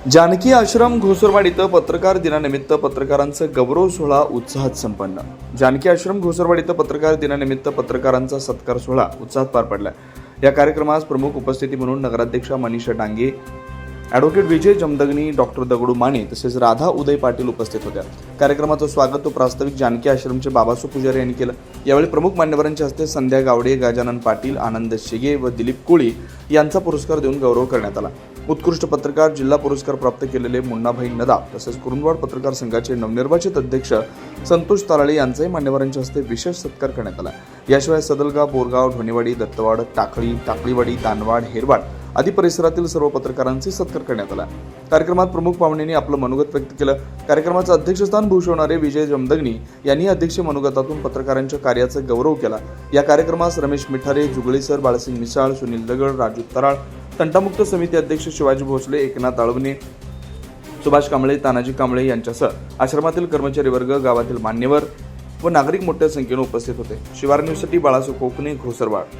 जानकी आश्रम घोसरवाड इथं पत्रकार दिनानिमित्त पत्रकारांचा गौरव सोहळा उत्साहात संपन्न। जानकी आश्रम घोसरवाड इथं पत्रकार दिनानिमित्त पत्रकारांचा सत्कार सोहळा उत्साहात पार पडला। या कार्यक्रमास प्रमुख उपस्थिती म्हणून नगराध्यक्षा मनीषा डांगे, ॲडव्होकेट विजय जमदग्नी, डॉक्टर दगडू माने तसेच राधा उदय पाटील उपस्थित होत्या। कार्यक्रमाचं स्वागत प्रास्ताविक जानकी आश्रमचे बाबासो पुजारी यांनी केलं। यावेळी प्रमुख मान्यवरांच्या हस्ते संध्या गावडे, गजानन पाटील, आनंद शिगे व दिलीप कोळी यांचा पुरस्कार देऊन गौरव करण्यात आला। उत्कृष्ट पत्रकार जिल्हा पुरस्कार प्राप्त केलेले मुन्नाभाई नदाब तसेच कुरुंदवाड पत्रकार संघाचे नवनिर्वाचित अध्यक्ष संतोष ताराळे यांचाही मान्यवरांच्या हस्ते विशेष सत्कार करण्यात आला। याशिवाय सदलगा, बोरगाव, ढोणेवाडी, दत्तवाड, टाकळीवाडी, दानवाड, हेरवाड आदी परिसरातील सर्व पत्रकारांचे सत्कार करण्यात आला। कार्यक्रमात प्रमुख पाहुण्यांनी आपलं मनोगत व्यक्त केलं। कार्यक्रमाचं अध्यक्षस्थान भूषवणारे विजय जमदग्नी यांनी अध्यक्ष मनोगतातून पत्रकारांच्या कार्याचा गौरव केला। या कार्यक्रमास रमेश मिठारे, जुगळे सर, बाळासिंग मिसाळ, सुनील दगड, राजू तराळ, तंटामुक्त समिती अध्यक्ष शिवाजी भोसले, एकनाथ आळवणे, सुभाष कांबळे, तानाजी कांबळे यांच्यासह आश्रमातील कर्मचारी वर्ग, गावातील मान्यवर व नागरिक मोठ्या संख्येने उपस्थित होते। शिवार न्यूजसाठी बाळासो कोकणे, घोसरवाड।